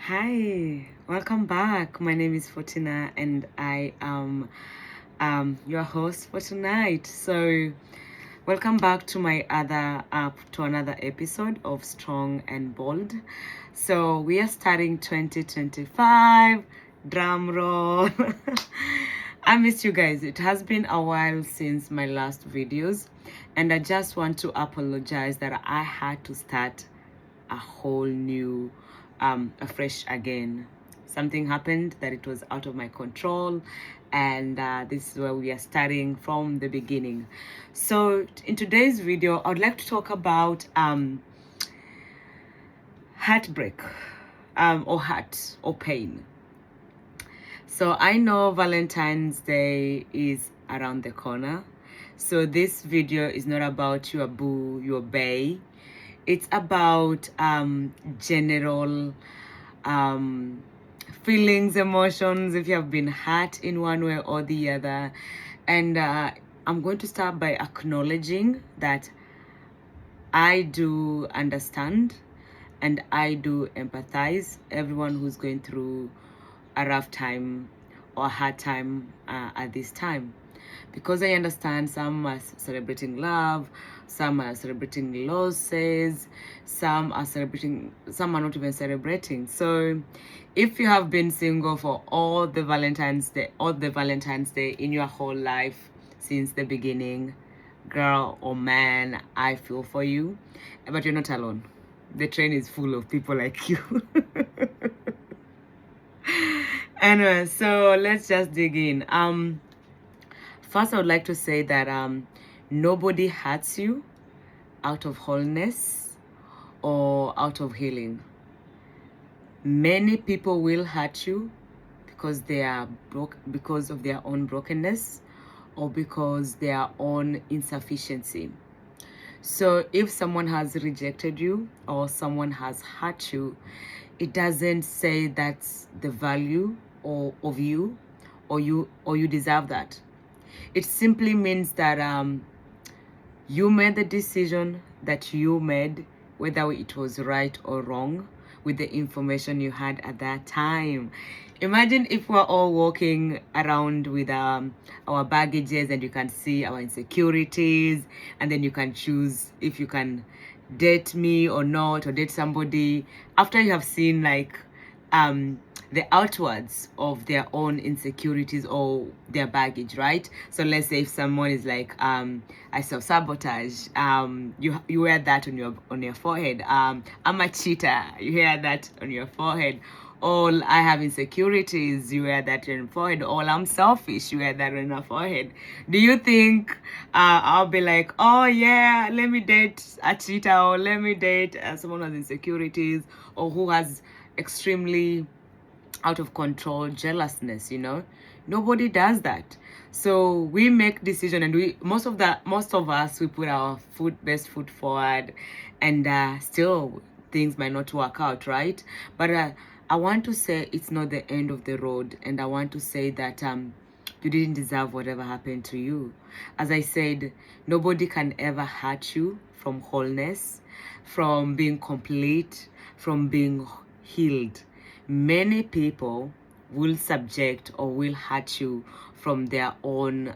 Hi, welcome back. My name is Fortuna and I am your host for tonight. So, welcome back to my other to another episode of Strong and Bold. So, we are starting 2025. Drum roll. I missed you guys. It has been a while since my last videos, and I just want to apologize that I had to start a whole new afresh again. Something happened that it was out of my control, and this is where we are starting from the beginning. So in today's video I would like to talk about heartbreak, or heart or pain. So I know Valentine's Day is around the corner, so this video is not about your boo, your bae. It's about general feelings, emotions, if you have been hurt in one way or the other. And I'm going to start by acknowledging that I do understand and I do empathize everyone who's going through a rough time or a hard time at this time, because I understand some are celebrating love, some are celebrating losses, some are not even celebrating. So if you have been single for all the Valentine's Day in your whole life since the beginning, girl or man, I feel for you, but you're not alone. The train is full of people like you. Anyway, so let's just dig in. First, I would like to say that nobody hurts you out of wholeness or out of healing. Many people will hurt you because they are because of their own brokenness or because their own insufficiency. So if someone has rejected you or someone has hurt you, it doesn't say that's the value of you or you deserve that. It simply means that you made the decision that you made, whether it was right or wrong, with the information you had at that time. Imagine if we're all walking around with our baggages and you can see our insecurities, and then you can choose if you can date me or not, or date somebody after you have seen like the outwards of their own insecurities or their baggage, right? So let's say if someone is like I self-sabotage, you wear that on your forehead. I'm a cheater, you wear that on your forehead. Or I have insecurities, you wear that on your forehead. Or I'm selfish, you wear that on your forehead. Do you think I'll be like, oh yeah, let me date a cheater, or let me date someone who has insecurities or who has extremely out of control jealousness? Nobody does that. So we make decision, and most of us, we put our best foot forward, and still things might not work out, right? But I want to say it's not the end of the road, and I want to say that you didn't deserve whatever happened to you. As I said, nobody can ever hurt you from wholeness, from being complete, from being healed. Many people will subject or will hurt you from their own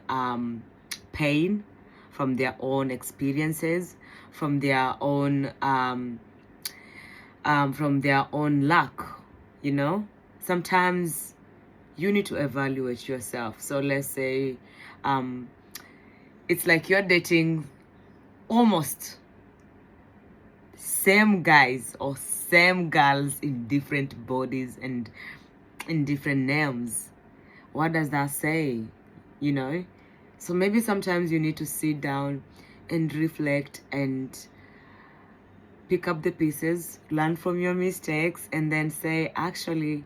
pain, from their own experiences, from their own luck. Sometimes you need to evaluate yourself. So let's say it's like you're dating almost same guys or same girls in different bodies and in different names. What does that say? So maybe sometimes you need to sit down and reflect and pick up the pieces, learn from your mistakes, and then say, actually,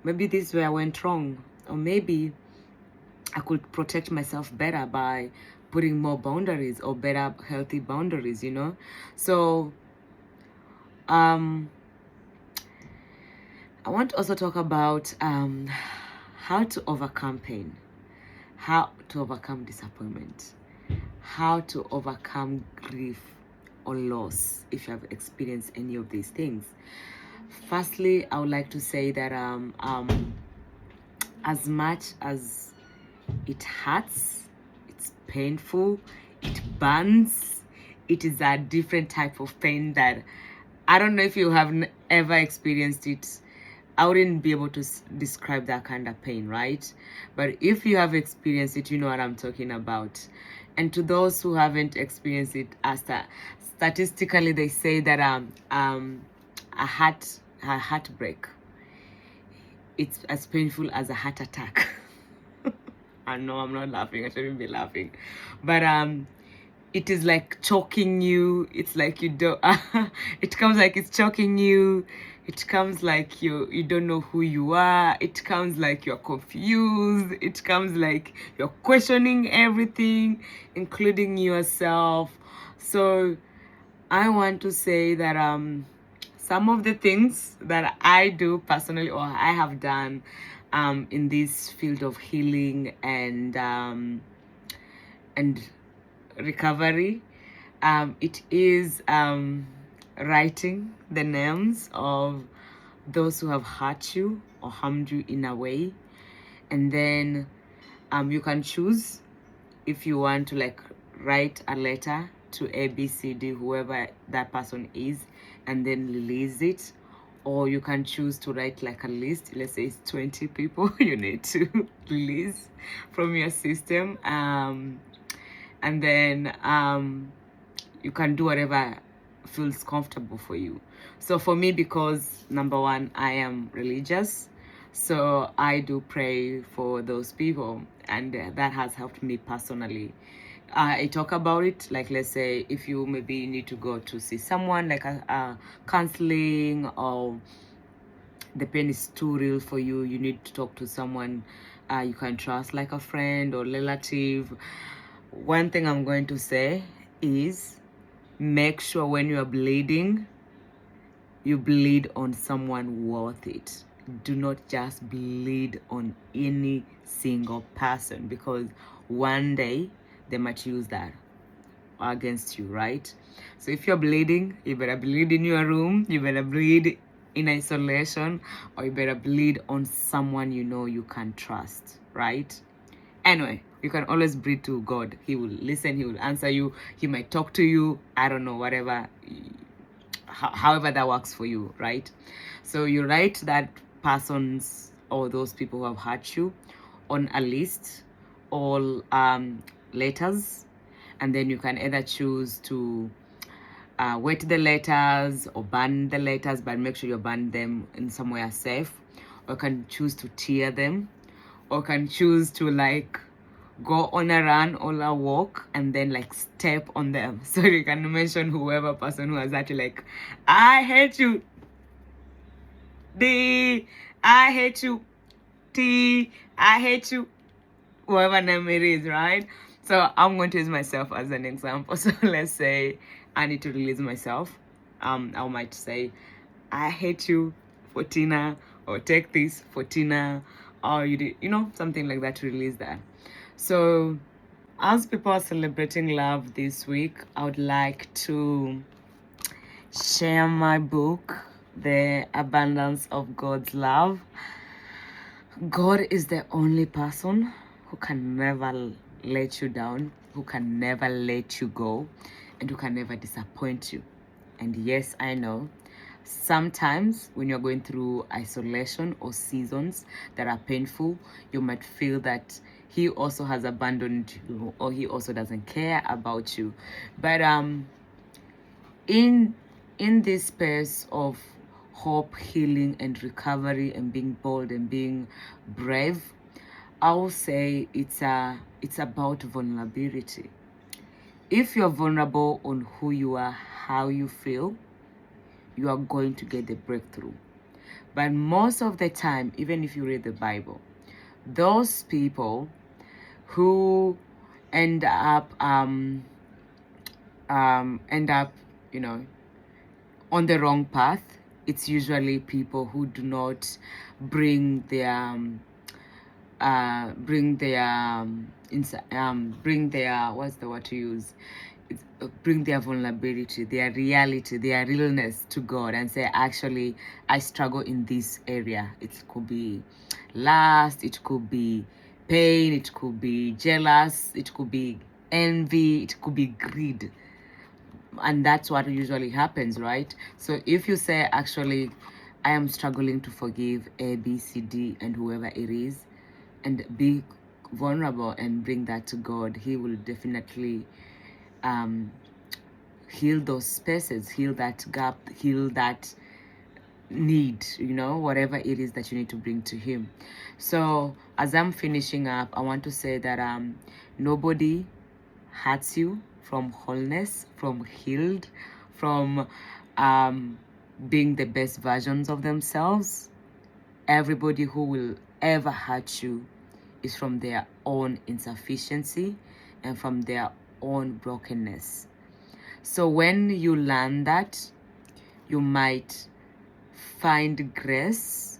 maybe this is where I went wrong, or maybe I could protect myself better by putting more boundaries, or better healthy boundaries. So I want to also talk about how to overcome pain, how to overcome disappointment, how to overcome grief or loss if you have experienced any of these things. Firstly, I would like to say that as much as it hurts, it's painful, it burns, it is a different type of pain that I don't know if you have ever experienced it. I wouldn't be able to describe that kind of pain, right? But if you have experienced it, you know what I'm talking about. And to those who haven't experienced it, statistically they say that a heartbreak, it's as painful as a heart attack. I know I'm not laughing. I shouldn't be laughing, but it is like choking you. It's like you don't. It comes like it's choking you. It comes like you don't know who you are. It comes like you're confused. It comes like you're questioning everything, including yourself. So I want to say that some of the things that I do personally or I have done in this field of healing and recovery, it is writing the names of those who have hurt you or harmed you in a way, and then you can choose if you want to like write a letter to ABCD, whoever that person is, and then release it. Or you can choose to write like a list. Let's say it's 20 people you need to release from your system. And then you can do whatever feels comfortable for you. So for me, because number one, I am religious, so I do pray for those people, and that has helped me personally. I talk about it, like let's say if you maybe need to go to see someone like a counseling, or the pain is too real for you, you need to talk to someone you can trust, like a friend or relative. One thing I'm going to say is make sure when you are bleeding, you bleed on someone worth it. Do not just bleed on any single person, because one day they might use that against you, right? So if you're bleeding, you better bleed in your room, you better bleed in isolation, or you better bleed on someone you know you can trust, right? Anyway, you can always breathe to God. He will listen, he will answer you, he might talk to you, I don't know, whatever, however that works for you, right? So you write that person's or those people who have hurt you on a list, all letters, and then you can either choose to wet the letters or burn the letters, but make sure you burn them in somewhere safe, or you can choose to tear them, or can choose to like go on a run or a walk and then like step on them. So you can mention whoever person who has actually like, I hate you, D, I hate you, T, I hate you, whoever name it is, right? So I'm going to use myself as an example. So let's say I need to release myself. I might say, I hate you for Tina, or take this for Tina, or you did, something like that, to release that. So as people are celebrating love this week, I would like to share my book, The Abundance of God's Love. God is the only person who can never let you down, who can never let you go, and who can never disappoint you. And yes, I know sometimes when you're going through isolation or seasons that are painful, you might feel that he also has abandoned you, or he also doesn't care about you. But in this space of hope, healing, and recovery, and being bold and being brave, I will say it's about vulnerability. If you're vulnerable on who you are, how you feel, you are going to get the breakthrough. But most of the time, even if you read the Bible, those people who end up on the wrong path, it's usually people who do not bring their what's the word to use, bring their vulnerability, their reality, their realness to God and say, actually, I struggle in this area. It could be lust, it could be pain, it could be jealous, it could be envy, it could be greed. And that's what usually happens, right? So if you say, actually, I am struggling to forgive A, B, C, D, and whoever it is, and be vulnerable and bring that to God, He will definitely heal those spaces, heal that gap, heal that need, whatever it is that you need to bring to Him. So as I'm finishing up, I want to say that nobody hurts you from wholeness, from healed, from being the best versions of themselves. Everybody who will ever hurt you is from their own insufficiency and from their own brokenness. So when you learn that, you might find grace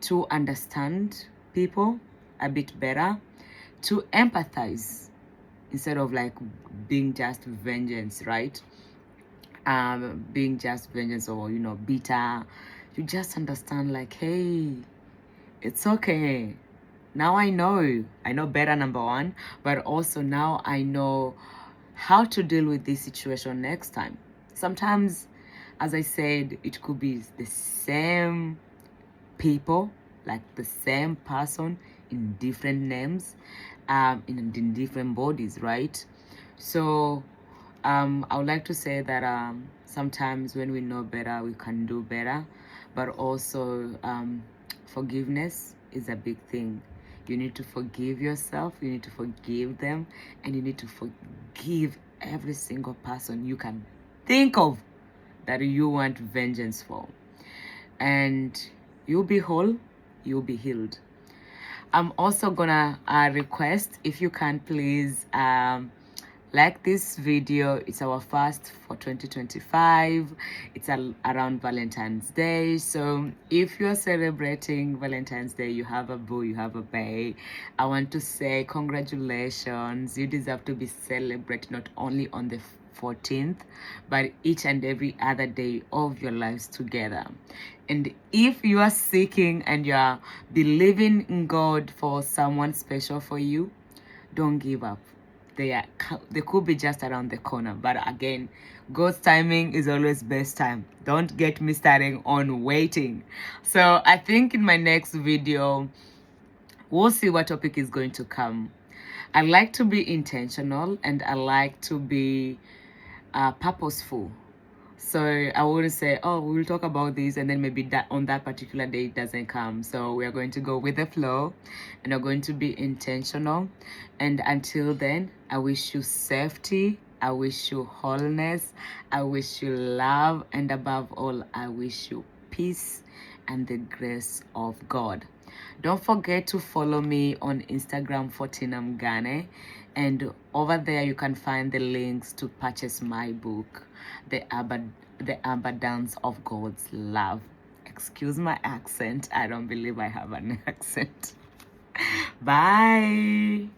to understand people a bit better, to empathize instead of like being just vengeance, right? Being just vengeance or, bitter. You just understand like, hey, it's okay. Now I know better, number one, but also now I know how to deal with this situation next time. Sometimes, as I said, it could be the same people, like the same person in different names, in different bodies, right? So I would like to say that sometimes when we know better, we can do better, but also forgiveness is a big thing. You need to forgive yourself, you need to forgive them, and you need to forgive every single person you can think of that you want vengeance for. And you'll be whole, you'll be healed. I'm also gonna request if you can please like this video. It's our first for 2025. It's around Valentine's Day. So if you're celebrating Valentine's Day, you have a boo, you have a bae, I want to say congratulations. You deserve to be celebrated not only on the 14th, but each and every other day of your lives together. And if you are seeking and you are believing in God for someone special for you, don't give up. They could be just around the corner, but again, God's timing is always best time. Don't get me starting on waiting. So I think in my next video, we'll see what topic is going to come. I like to be intentional and I like to be purposeful. So I wouldn't say, oh, we'll talk about this and then maybe that on that particular day it doesn't come. So we are going to go with the flow and we're going to be intentional. And until then, I wish you safety, I wish you wholeness, I wish you love, and above all, I wish you peace and the grace of God. Don't forget to follow me on Instagram for Tinam Gane, and over there you can find the links to purchase my book, The Abundance of God's Love. Excuse my accent. I don't believe I have an accent. Bye.